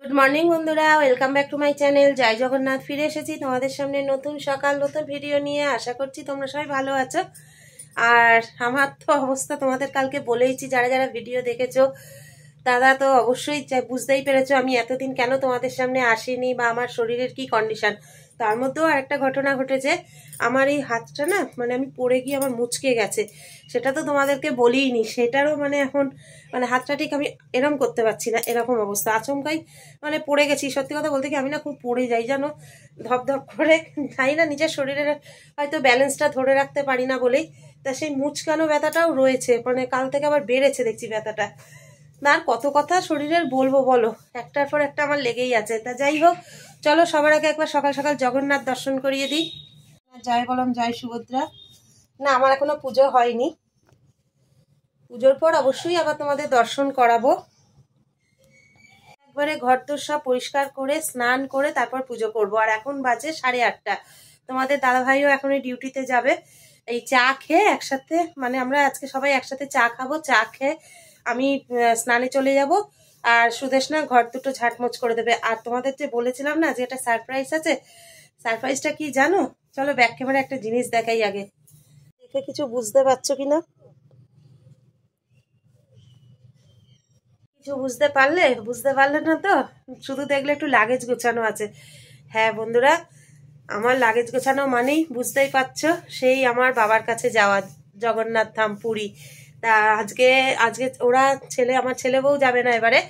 Good morning বন্ধুরা, welcome back to my channel জয় জগন্নাথ। ফিরে এসেছি তোমাদের সামনে নতুন সকাল নতুন ভিডিও নিয়ে। আশা করছি তোমরা সবাই ভালো আছো। আর আমার তো অবস্থা তোমাদের কালকে বলেইছি, যারা যারা ভিডিও দেখেছো তারা তো অবশ্যই বুঝতেই পেরেছো আমি এতদিন কেন তোমাদের সামনে আসিনি বা আমার শরীরের কি কন্ডিশন। তার মধ্যেও আরেকটা ঘটনা ঘটেছে, আমার এই হাতটা না আমি পড়ে গিয়ে আমার মুচকে গেছে। সেটা তো তোমাদেরকে বলিনি, সেটারও এখন হাতটা ঠিক আমি এরকম করতে পারছি না, এরকম অবস্থা। আচমকাই পড়ে গেছি। সত্যি কথা বলতে কি, আমি না খুব পড়ে যাই জানো, ধপধপ করে। যাই না, নিজের শরীরের হয়তো ব্যালেন্সটা ধরে রাখতে পারি না বলেই তা সেই মুচকানো ব্যথাটাও রয়েছে। কাল থেকে আবার বেড়েছে দেখছি ব্যথাটা। না আর কত কথা শরীরের বলবো বলো, একটার পর একটা আমার লেগেই আছে। তা যাই হোক, চলো সবার আগে একবার সকাল সকাল জগন্নাথ দর্শন করিয়ে দিই। জয় বলম জয় সুভদ্রা। না, আমার এখনো পুজো হয়নি, পুজোর পর অবশ্যই আবার তোমাদের দর্শন করাবো। একবারে ঘর দোর সব পরিষ্কার করে স্নান করে তারপর পুজো করবো। আর এখন বাজে 8:30। তোমাদের দাদাভাইও এখনই ডিউটিতে যাবে। এই চা খেয়ে একসাথে আমরা আজকে সবাই একসাথে চা খাবো। চা খেয়ে আমি স্নানে চলে যাব। আর সুদেশনা ঘর দুটো ঝাঁটমোচ করে দেবে। আর তোমাদের যে বলেছিলাম না যে একটা সারপ্রাইজ আছে, সারপ্রাইজটা কি জানো? চলো ব্যাক ক্যামেরা একটা জিনিস দেখাই আগে, দেখে কিছু বুঝতে পারছো কিনা। কিছু বুঝতে পারলে না তো? শুধু দেখলে একটু লাগেজ গোছানো আছে। হ্যাঁ বন্ধুরা, আমার লাগেজ গোছানো মানেই বুঝতেই পারছো সেই আমার বাবার কাছে যাওয়া, জগন্নাথ ধাম পুরী। তা আজকে ওরা আমার ছেলে বউ যাবে না এবারে।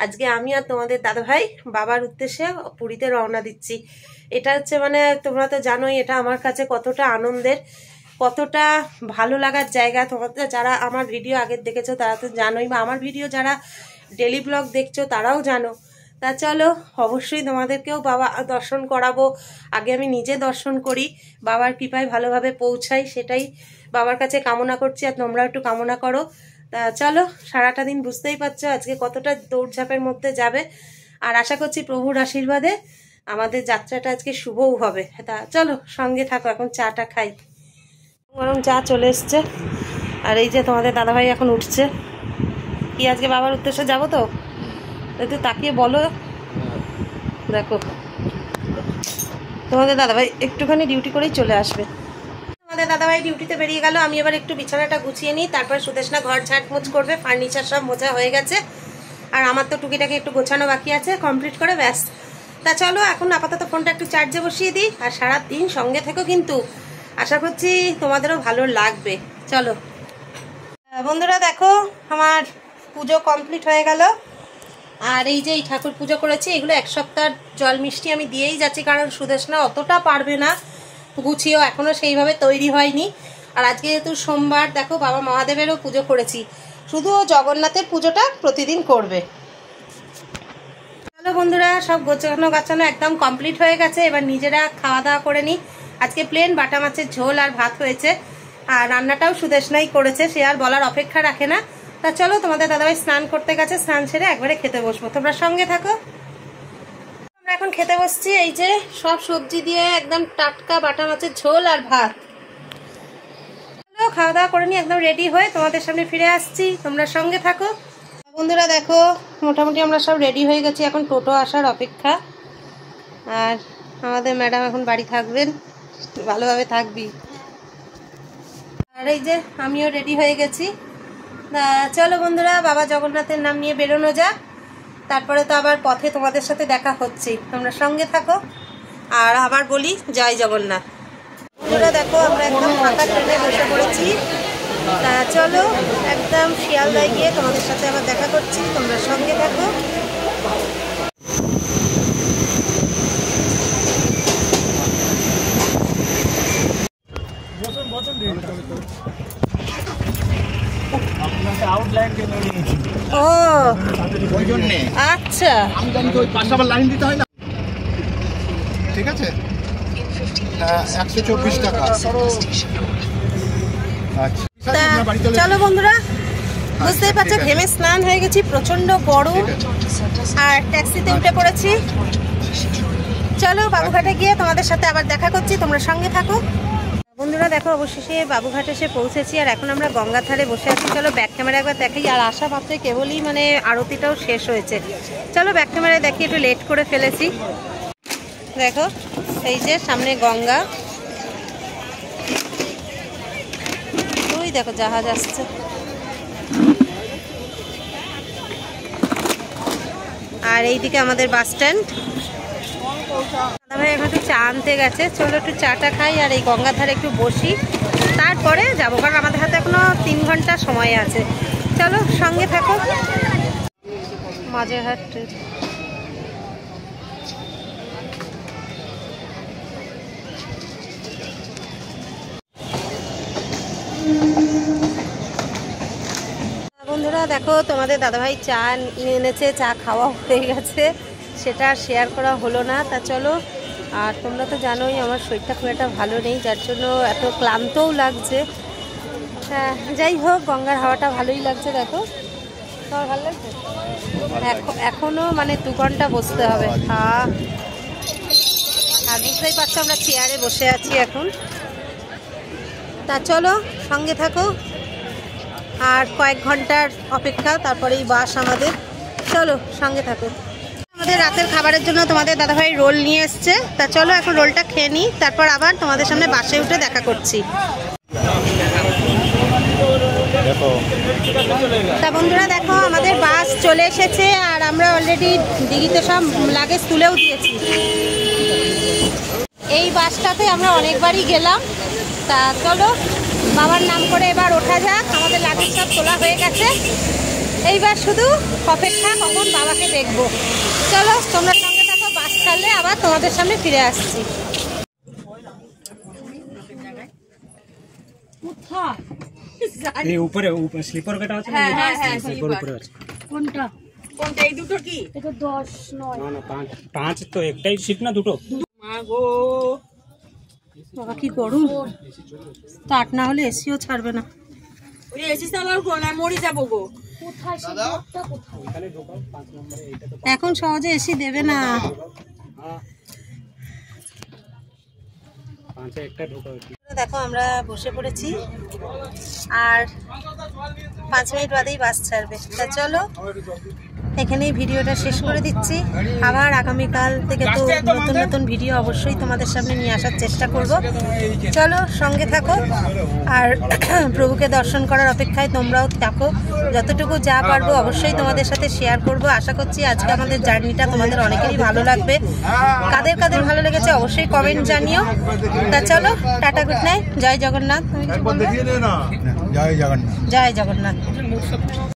আজকে আমি আর তোমাদের দাদাভাই বাবার উদ্দেশ্যে পুরীতে রওনা দিচ্ছি। এটা হচ্ছে তোমরা তো জানোই এটা আমার কাছে কতটা আনন্দের, কতটা ভালো লাগার জায়গা। তোমাদের যারা আমার ভিডিও আগের দেখেছো তারা তো জানোই, বা আমার ভিডিও যারা ডেলি ব্লগ দেখছো তারাও জানো। তা চলো অবশ্যই তোমাদেরকেও বাবা দর্শন করাবো। আগে আমি নিজে দর্শন করি, বাবার কৃপায় ভালোভাবে পৌঁছাই, সেটাই বাবার কাছে কামনা করছি। আর তোমরা একটু কামনা করো। তা চলো, সারাটা দিন বুঝতেই পারছো আজকে কতটা দৌড়ঝাঁপের মধ্যে যাবে। আর আশা করছি প্রভুর আশীর্বাদে আমাদের যাত্রাটা আজকে শুভও হবে। তা চলো সঙ্গে থাকো, এখন চাটা খাই। গরম চা চলে এসছে। আর এই যে তোমাদের দাদাভাই এখন উঠছে। কি আজকে বাবার উদ্দেশ্যে যাবো তো? একটু তাকিয়ে বলো। দেখো তোমাদের দাদাভাই একটুখানি ডিউটি করেই চলে আসবে। তোমাদের দাদাভাই ডিউটিতে বেরিয়ে গেল। আমি এবার একটু বিছানাটা গুছিয়ে নিই, তারপর সুদেশনা ঘর ঝাঁটমোচ করবে। ফার্নিচার সব মোছা হয়ে গেছে, আর আমার তো টুকিটাকি একটু গোছানো বাকি আছে, কমপ্লিট করে ব্যাস। তা চলো এখন আপাতত ফোনটা একটু চার্জে বসিয়ে দিই। আর সারাদিন সঙ্গে থেকো কিন্তু, আশা করছি তোমাদেরও ভালো লাগবে। চলো বন্ধুরা, দেখো আমার পুজো কমপ্লিট হয়ে গেল। আর এই যে এই ঠাকুর পুজো করেছি, এগুলো 1 সপ্তাহ জল মিষ্টি আমি দিয়েই যাচ্ছি, কারণ সুদেশনা অতটা পারবে না গুছিয়েও, এখনো সেইভাবে তৈরি হয়নি। আর আজকে যেহেতু সোমবার, দেখো বাবা মহাদেবেরও পুজো করেছি, শুধু জগন্নাথের পুজোটা প্রতিদিন করবে। চলো বন্ধুরা, সব গোছানো একদম কমপ্লিট হয়ে গেছে। এবার নিজেরা খাওয়া দাওয়া করে নিই। আজকে প্লেন বাটা মাছের ঝোল আর ভাত হয়েছে, আর রান্নাটাও সুদেশনাই করেছে, সে আর বলার অপেক্ষা রাখে না। তা চলো, তোমাদের দাদাভাই স্নান করতে গেছে, স্নান সেরে একবারে খেতে বসবো, তোমরা সঙ্গে থাকো। আমরা এখন খেতে বসছি। এই যে সব সবজি দিয়ে একদম টাটকা বাটা মাছের ঝোল আর ভাত। চলো খাওয়া দাওয়া করে নি, একদম রেডি হয়ে তোমাদের সামনে ফিরে আসছি, তোমরা সঙ্গে থাকো। বন্ধুরা দেখো, মোটামুটি আমরা সব রেডি হয়ে গেছি, এখন টোটো আসার অপেক্ষা। আর আমাদের ম্যাডাম এখন বাড়ি থাকবেন, ভালোভাবে থাকবি। আর এই যে আমিও রেডি হয়ে গেছি। চলো বন্ধুরা, বাবা জগন্নাথের নাম নিয়ে বেরোনো যাক, তারপরে তো আবার পথে তোমাদের সাথে দেখা হচ্ছে, তোমরা সঙ্গে থাকো। আর আবার বলি জয় জগন্নাথ। বন্ধুরা দেখো, আমরা একদম ফাঁকা ট্রেনে বসে পড়েছি। তা চলো একদম শিয়ালদায় গিয়ে তোমাদের সাথে আবার দেখা করছি, তোমরা সঙ্গে থাকো। ও আচ্ছা, আমি জানি তো ওই পাশে আবার লাইন দিতে হয় না। ঠিক আছে, 124 টাকা। চলো বন্ধুরা, বুঝতেই পারছো ঘেমে স্নান হয়ে গেছি, প্রচন্ড গরম, আর ট্যাক্সিতে উঠে পড়েছি। চলো বাবুঘাটে গিয়ে তোমাদের সাথে আবার দেখা করছি, তোমরা সঙ্গে থাকো। বন্ধুরা দেখো অবশেষে বাবুঘাট এসে পৌঁছেছি আর এখন আমরা গঙ্গার ধারে বসে আছি। চলো ব্যাক ক্যামেরা একবার দেখাই। আর আসা মাত্রই কেবলই মানে আরতিটাও শেষ হয়েছে। চলো ব্যাক ক্যামেরায় দেখি, একটু লেট করে ফেলেছি। দেখো এই যে সামনে গঙ্গা, ওই দেখো জাহাজ আসছে। আর এইদিকে আমাদের বাস স্ট্যান্ড। দাদাভাই এখন একটু চা আনতে গেছে। চলো একটু চাটা খাই আর এই গঙ্গার ধারে একটু বসি, তারপরে যাবো, কারণ আমাদের হাতে এখনো 3 ঘন্টা সময় আছে। চলো সঙ্গে থাকো। মাঝেরহাট বন্ধুরা দেখো তোমাদের দাদাভাই চা এনেছে, চা খাওয়া হয়ে গেছে, সেটা শেয়ার করা হলো না। তা চলো, আর তোমরা তো জানোই আমার শরীরটা খুব একটা ভালো নেই, যার জন্য এত ক্লান্তও লাগছে। যাই হোক, গঙ্গার হাওয়াটা ভালোই লাগছে। দেখো তোমার ভালো লাগছে? এখনো মানে 2 ঘন্টা বসতে হবে। আর বুঝতেই পারছো আমরা চেয়ারে বসে আছি এখন। তা চলো সঙ্গে থাকো, আর কয়েক ঘন্টার অপেক্ষা, তারপরেই বাস আমাদের। চলো সঙ্গে থাকো। আমাদের রাতের খাবারের জন্য তোমাদের দাদাভাই রোল নিয়ে এসছে। তা চলো এখন রোলটা খেয়ে নিই, তারপর আবার তোমাদের সামনে বাসে উঠে দেখা করছি। তা বন্ধুরা দেখো আমাদের বাস চলে এসেছে, আর আমরা অলরেডি দিঘিতে সব লাগেজ তুলেও দিয়েছি। এই বাসটাতে আমরা অনেকবারই গেলাম। তা চলো বাবার নাম করে এবার ওঠা যাক। আমাদের লাগেজ সব তোলা হয়ে গেছে, এইবার শুধু অপেক্ষা কখন বাবাকে দেখবো। চলো তোমরা সঙ্গে থাকো, বাস ছাড়লে আবার তোমাদের সামনে ফিরে আসছি। এই উপরে স্লিপার কাটা আছে না? হ্যাঁ স্লিপার উপরে আছে। কোনটা কোনটা? এই দুটো কি? এটা 10 9 না না 5 তো একটাই সিট না দুটো? মা গো বাবা কি গরম, স্টার্ট না হলে এসিও ছাড়বে না। ওই এসি চালার গো না, মরে যাবো গো। কোথায় সিটটা কোথায়? এখন সহজে এসি দেবে না। দেখো আমরা বসে পড়েছি, আর 5 মিনিট বাদেই বাস ছাড়বে। তা চলো এখানেই ভিডিওটা শেষ করে দিচ্ছি। আবার আগামীকাল থেকে তো নতুন নতুন ভিডিও অবশ্যই তোমাদের সামনে নিয়ে আসার চেষ্টা করব। চলো সঙ্গে থাকো, আর প্রভুকে দর্শন করার অপেক্ষায় তোমরাও থাকো। যতটুকু যা পারবো অবশ্যই তোমাদের সাথে শেয়ার করব। আশা করছি আজকে আমাদের জার্নিটা তোমাদের অনেকেরই ভালো লাগবে। কাদের কাদের ভালো লেগেছে অবশ্যই কমেন্ট জানিও। তা চলো টাটা, গুড নাইট, জয় জগন্নাথ। জয় জগন্নাথ।